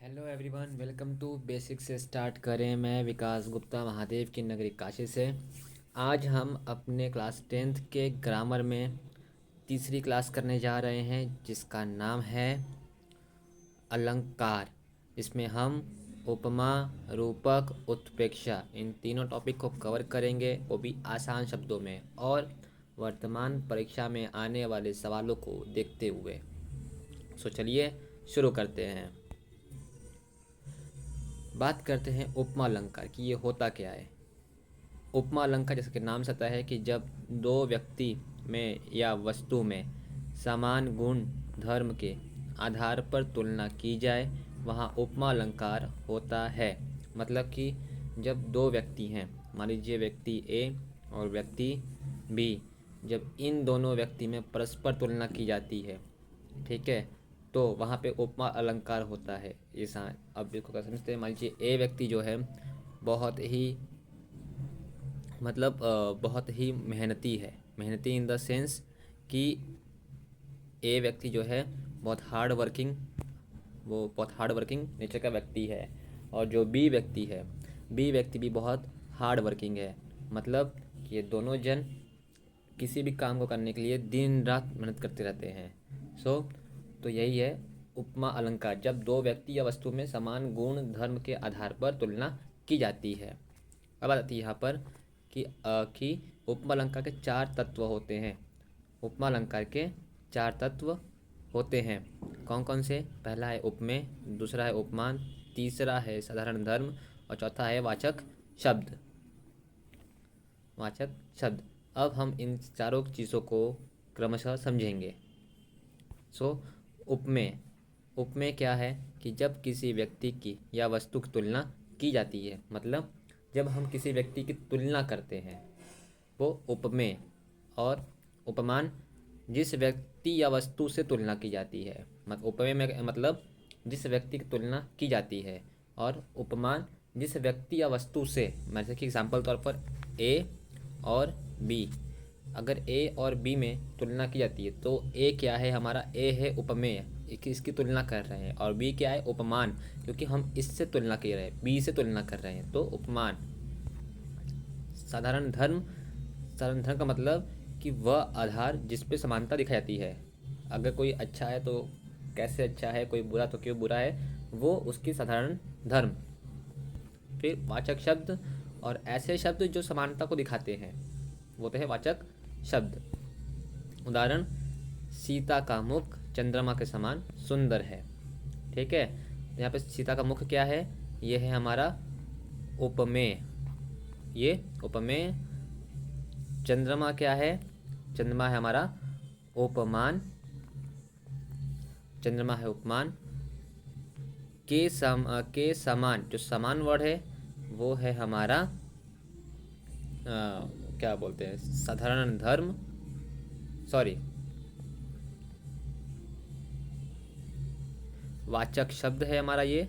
Hello everyone, welcome to basic से start करें। मैं विकास गुप्ता महादेव की नगरी काशी से। आज हम अपने क्लास 10th के ग्रामर में तीसरी क्लास करने जा रहे हैं, जिसका नाम है अलंकार। इसमें हम उपमा, रूपक, उत्प्रेक्षा इन तीनों टॉपिक को कवर करेंगे, वो भी आसान शब्दों में और वर्तमान परीक्षा में आने वाले सवालों को देखते हुए। चलिए शुरू करते हैं। बात करते हैं उपमा अलंकार की, ये होता क्या है। उपमा अलंकार जैसे कि नाम से आता है कि जब दो व्यक्ति में या वस्तु में समान गुण धर्म के आधार पर तुलना की जाए, वहाँ उपमा अलंकार होता है। मतलब कि जब दो व्यक्ति हैं, मान लीजिए व्यक्ति ए और व्यक्ति बी, जब इन दोनों व्यक्ति में परस्पर तुलना की जाती है, ठीक है, तो वहाँ पे उपमा अलंकार होता है। ऐसा अब इसको क्या समझते हैं। मान लीजिए ए व्यक्ति जो है बहुत ही बहुत ही मेहनती है। मेहनती इन द सेंस कि ए व्यक्ति जो है बहुत हार्ड वर्किंग, वो बहुत हार्ड वर्किंग नेचर का व्यक्ति है। और जो बी व्यक्ति है, बी व्यक्ति भी बहुत हार्ड वर्किंग है। मतलब ये दोनों जन किसी भी काम को करने के लिए दिन रात मेहनत करते रहते हैं। तो यही है उपमा अलंकार, जब दो व्यक्ति या वस्तु में समान गुण धर्म के आधार पर तुलना की जाती है। अब आती है यहाँ पर कि उपमा अलंकार के चार तत्व होते हैं। उपमा अलंकार के चार तत्व होते हैं। कौन कौन से? पहला है उपमेय, दूसरा है उपमान, तीसरा है साधारण धर्म और चौथा है वाचक शब्द। वाचक शब्द। अब हम इन चारों चीज़ों को क्रमशः समझेंगे। उपमेय। उपमेय क्या है कि जब किसी व्यक्ति की या वस्तु की तुलना की जाती है, मतलब जब हम किसी व्यक्ति की तुलना करते हैं, वो उपमेय। और उपमान, जिस व्यक्ति या वस्तु से तुलना की जाती है। उपमेय में मतलब जिस व्यक्ति की तुलना की जाती है, और उपमान जिस व्यक्ति या वस्तु से, जैसे कि एग्जाम्पल तौर पर ए और बी, अगर ए और बी में तुलना की जाती है तो ए क्या है हमारा? ए है उपमेय, इसकी तुलना कर रहे हैं, और बी क्या है? उपमान, क्योंकि हम इससे तुलना कर रहे हैं, बी से तुलना कर रहे हैं, तो उपमान। साधारण धर्म। साधारण धर्म का मतलब कि वह आधार जिस पे समानता दिखाई जाती है। अगर कोई अच्छा है तो कैसे अच्छा है, कोई बुरा तो क्यों बुरा है, वो उसकी साधारण धर्म। फिर वाचक शब्द, और ऐसे शब्द जो समानता को दिखाते हैं वो तो है वाचक शब्द। उदाहरण, सीता का मुख चंद्रमा के समान सुंदर है। ठीक है, यहाँ पे सीता का मुख क्या है? ये है हमारा उपमेय। ये उपमेय। चंद्रमा क्या है? चंद्रमा है हमारा उपमान। चंद्रमा है उपमान। के समान, जो समान वर्ड है वो है हमारा क्या बोलते हैं? साधारण धर्म, सॉरी, वाचक शब्द है हमारा ये।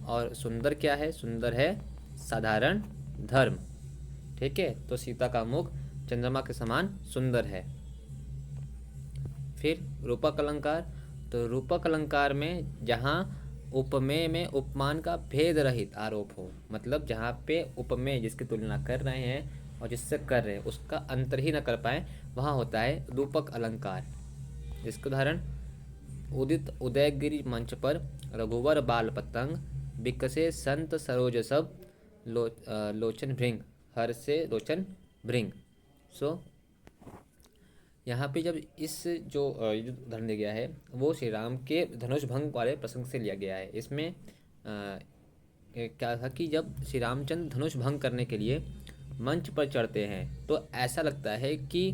और सुंदर क्या है? सुंदर है साधारण धर्म। ठीक है, तो सीता का मुख चंद्रमा के समान सुंदर है। फिर रूपक अलंकार। तो रूपक अलंकार में जहाँ उपमेय में उपमान का भेद रहित आरोप हो, मतलब जहाँ पे उपमेय जिसकी तुलना कर रहे हैं और जिससे कर रहे हैं उसका अंतर ही न कर पाए, वहाँ होता है रूपक अलंकार। जिसके उदाहरण, उदित उदयगिरि मंच पर रघुवर बाल पतंग, विकसे संत सरोज सब, लोचन भृंग, हर से लोचन भृंग। यहाँ पे जब जो उदाहरण दिया गया है वो श्री राम के धनुष भंग वाले प्रसंग से लिया गया है। इसमें क्या था कि जब श्री रामचंद्र धनुष भंग करने के लिए मंच पर चढ़ते हैं तो ऐसा लगता है कि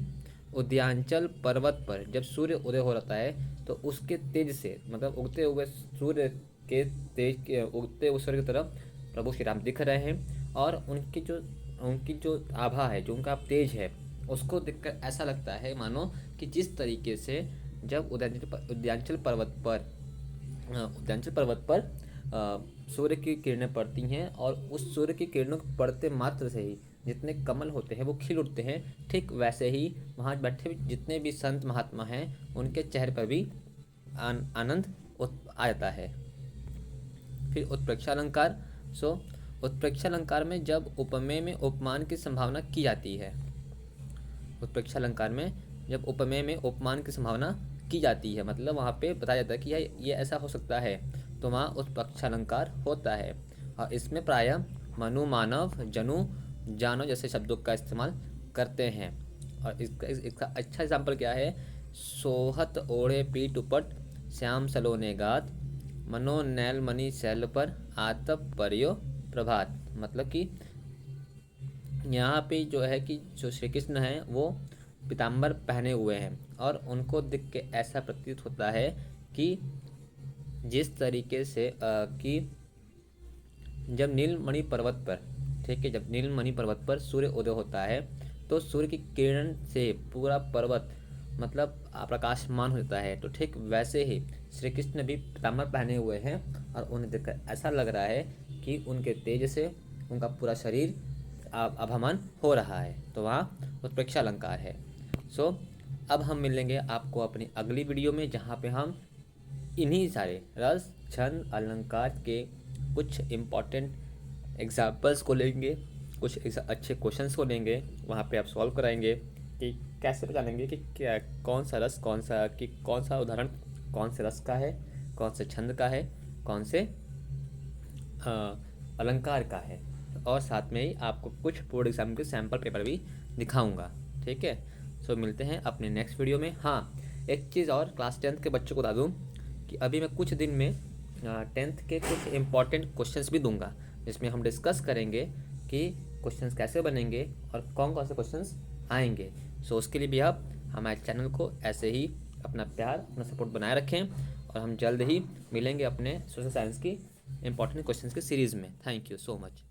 उद्यांचल पर्वत पर जब सूर्य उदय हो रहा है तो उसके तेज से, मतलब उगते हुए सूर्य के तेज के, उगते हुए सूर्य की तरफ प्रभु श्री राम दिख रहे हैं, और उनकी जो आभा है, जो उनका तेज है, उसको देखकर ऐसा लगता है मानो कि जिस तरीके से जब उद्यांचल पर्वत पर सूर्य की किरणें पड़ती हैं, और उस सूर्य की किरणों को पड़ते मात्र से ही जितने कमल होते हैं वो खिल उठते हैं, ठीक वैसे ही वहाँ बैठे जितने भी संत महात्मा हैं उनके चेहरे पर भी आनंद आ जाता है। फिर उत्प्रेक्षा अलंकार। सो उत्प्रेक्षा अलंकार में जब उपमेय में उपमान की संभावना की जाती है, उत्प्रेक्षा अलंकार में जब उपमेय में उपमान की संभावना की जाती है, मतलब वहाँ पे बताया जाता है कि ये ऐसा हो सकता है, तो वहाँ उत्प्रेक्षा अलंकार होता है। और इसमें प्रायः मनु, मानव, जनु, जानो जैसे शब्दों का इस्तेमाल करते हैं। और इसका अच्छा एग्जाम्पल क्या है? सोहत ओढ़े पीठ उपट, श्याम सलोने गात, मनो नैल मणि शैल पर, आतप परियो प्रभात। मतलब कि यहाँ पे जो है कि जो श्री कृष्ण हैं वो पीताम्बर पहने हुए हैं और उनको देख के ऐसा प्रतीत होता है कि जिस तरीके से कि जब नीलमणि पर्वत पर, ठीक है, जब नीलमणि पर्वत पर सूर्य उदय होता है तो सूर्य की किरण से पूरा पर्वत मतलब प्रकाशमान हो जाता है। तो ठीक वैसे ही श्री कृष्ण भी पीताम्बर पहने हुए हैं और उन्हें देखकर ऐसा लग रहा है कि उनके तेज से उनका पूरा शरीर आभामान हो रहा है। तो वहाँ उत्प्रेक्षा अलंकार है। सो अब हम मिलेंगे आपको अपनी अगली वीडियो में, जहाँ पे हम इन्हीं सारे रस, छंद, अलंकार के कुछ इम्पॉर्टेंट एग्जाम्पल्स को लेंगे, कुछ अच्छे क्वेश्चंस को लेंगे, वहाँ पे आप सॉल्व कराएंगे कि कैसे पहचानेंगे कि क्या कौन सा रस कौन सा उदाहरण कौन से रस का है, कौन से छंद का है, कौन से अलंकार का है। और साथ में ही आपको कुछ बोर्ड एग्जाम के सैम्पल पेपर भी दिखाऊंगा। ठीक है, सो मिलते हैं अपने नेक्स्ट वीडियो में। हाँ, एक चीज़ और क्लास 10th के बच्चों को बता दूँ कि अभी मैं कुछ दिन में 10th के कुछ इम्पॉर्टेंट क्वेश्चंस भी दूंगा, जिसमें हम डिस्कस करेंगे कि क्वेश्चंस कैसे बनेंगे और कौन कौन से क्वेश्चंस आएंगे। सो उसके लिए भी आप हमारे चैनल को ऐसे ही अपना प्यार, अपना सपोर्ट बनाए रखें और हम जल्द ही मिलेंगे अपने सोशल साइंस की इम्पॉर्टेंट क्वेश्चंस की सीरीज़ में। Thank you so much.